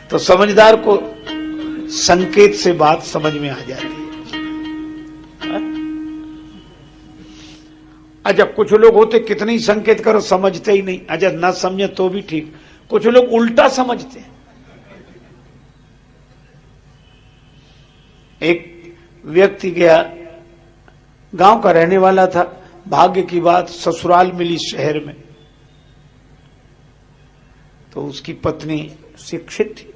तो समझदार को संकेत से बात समझ में आ जाती है। अच्छा, कुछ लोग होते कितने ही संकेत करो समझते ही नहीं। अच्छा, ना समझे तो भी ठीक, कुछ लोग उल्टा समझते हैं। एक व्यक्ति गया, गांव का रहने वाला था, भाग्य की बात ससुराल मिली शहर में। तो उसकी पत्नी शिक्षित थी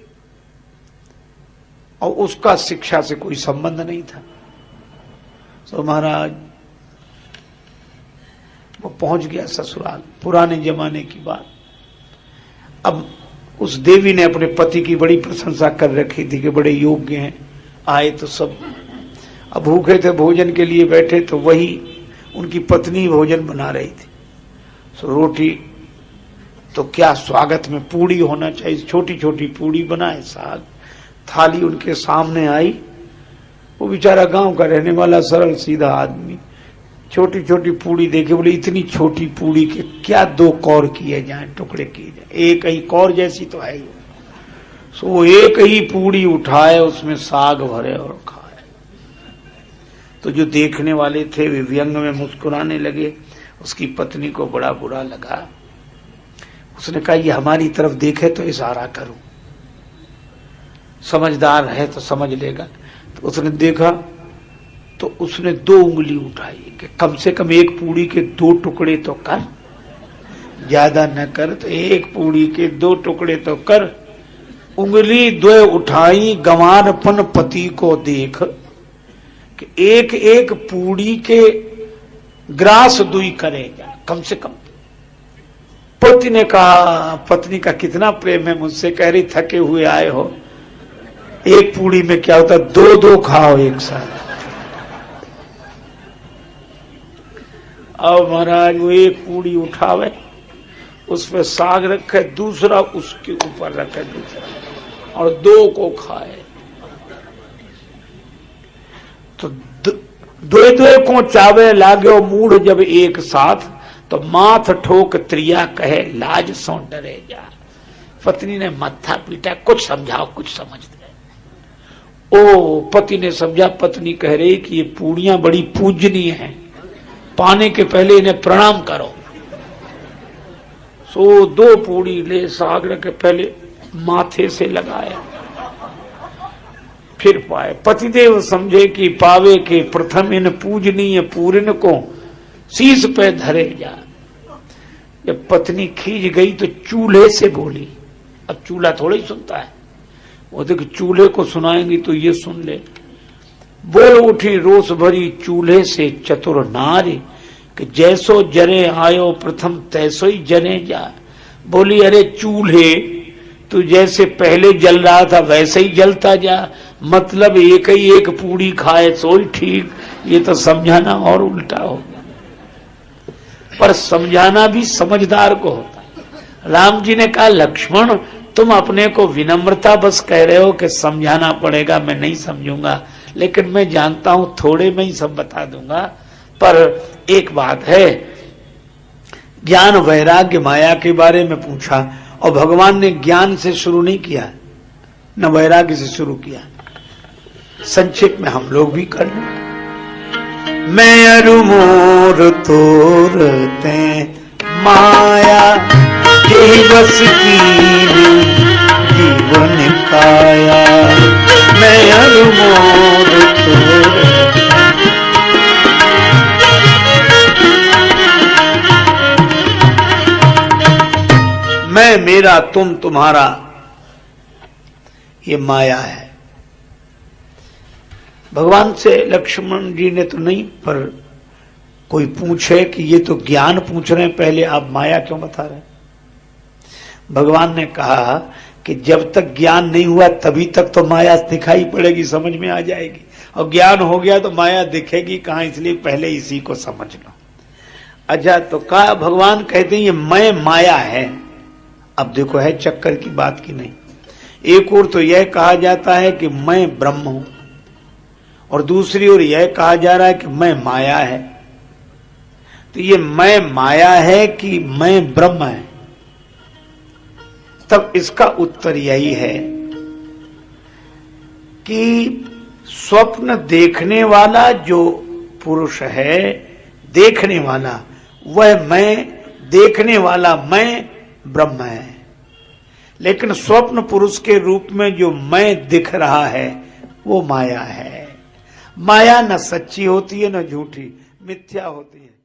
और उसका शिक्षा से कोई संबंध नहीं था। तो महाराज वो पहुंच गया ससुराल, पुराने जमाने की बात। अब उस देवी ने अपने पति की बड़ी प्रशंसा कर रखी थी कि बड़े योग्य हैं। आए तो सब, अब भूखे थे, भोजन के लिए बैठे, तो वही उनकी पत्नी भोजन बना रही थी। तो रोटी तो क्या, स्वागत में पूड़ी होना चाहिए, छोटी छोटी पूड़ी बनाए, साग, थाली उनके सामने आई। वो बेचारा गांव का रहने वाला सरल सीधा आदमी छोटी छोटी पूड़ी देखे, बोले इतनी छोटी पूड़ी के क्या दो कौर किए जाए, टुकड़े किए जाए, एक ही कौर जैसी तो है ही। सो एक ही पूड़ी उठाए, उसमें साग भरे और खाए। तो जो देखने वाले थे वे व्यंग में मुस्कुराने लगे। उसकी पत्नी को बड़ा बुरा लगा। उसने कहा ये हमारी तरफ देखे तो इशारा करूं, समझदार है तो समझ लेगा। तो उसने देखा तो उसने 2 उंगली उठाई कि कम से कम एक पूड़ी के 2 टुकड़े तो कर, ज्यादा न कर तो एक पूड़ी के 2 टुकड़े तो कर। उंगली 2 उठाई, गंवारपन पति को देख कि एक एक पूड़ी के ग्रास दुई करेगा कम से कम। पति ने कहा, पत्नी का कितना प्रेम है मुझसे, कह रही थके हुए आए हो, एक पूड़ी में क्या होता, 2-2 खाओ एक साथ। अब महाराज वो एक पूड़ी उठावे, उस पर साग रखे, दूसरा उसके ऊपर रखे दूसरा, और 2 को खाए। तो 2 को चावे लागो मूढ़ जब एक साथ, तो माथ ठोक त्रिया कहे लाज सो डरे जा। पत्नी ने मत्था पीटा, कुछ समझाओ कुछ समझ दे। ओ पति ने समझा, पत्नी कह रही कि ये पूड़ियां बड़ी पूजनीय हैं, पाने के पहले इन्हें प्रणाम करो। सो 2 पूड़ी ले, साग के पहले माथे से लगाया, फिर पाए। पतिदेव समझे कि पावे के प्रथम इन पूजनीय पूरन को शीश पे धरे जा। जब पत्नी खींच गई तो चूल्हे से बोली। अब चूल्हा थोड़ा ही सुनता है, वो देख चूल्हे को सुनाएंगी तो ये सुन ले। बोल उठी रोष भरी चूल्हे से चतुर नारी कि जैसो जरे आयो प्रथम तैसो ही जरे जा। बोली अरे चूल्हे, तू जैसे पहले जल रहा था वैसे ही जलता जा, मतलब एक ही एक पूड़ी खाए सो ही ठीक। ये तो समझाना और उल्टा हो गया। पर समझाना भी समझदार को होता है। राम जी ने कहा लक्ष्मण तुम अपने को विनम्रता बस कह रहे हो कि समझाना पड़ेगा, मैं नहीं समझूंगा, लेकिन मैं जानता हूं थोड़े में ही सब बता दूंगा। पर एक बात है, ज्ञान वैराग्य माया के बारे में पूछा और भगवान ने ज्ञान से शुरू नहीं किया न वैराग्य से शुरू किया। संक्षेप में हम लोग भी कर लें। मैं अरुमोर तोरते माया के बस की जीवन काया। मैं अरुमोर तोरते मैं मेरा तुम तुम्हारा, ये माया है। भगवान से लक्ष्मण जी ने तो नहीं, पर कोई पूछे कि ये तो ज्ञान पूछ रहे हैं, पहले आप माया क्यों बता रहे हैं? भगवान ने कहा कि जब तक ज्ञान नहीं हुआ तभी तक तो माया दिखाई पड़ेगी, समझ में आ जाएगी, और ज्ञान हो गया तो माया दिखेगी कहां, इसलिए पहले इसी को समझ लो। अच्छा, तो कहा भगवान कहते हैं ये मैं माया है। अब देखो है चक्कर की बात की नहीं। एक ओर तो यह कहा जाता है कि मैं ब्रह्म हूं, और दूसरी ओर यह कहा जा रहा है कि मैं माया है। तो ये मैं माया है कि मैं ब्रह्म है? तब इसका उत्तर यही है कि स्वप्न देखने वाला जो पुरुष है, देखने वाला, वह मैं, देखने वाला मैं ब्रह्म है। लेकिन स्वप्न पुरुष के रूप में जो मैं दिख रहा है वो माया है। माया न सच्ची होती है न झूठी, मिथ्या होती है।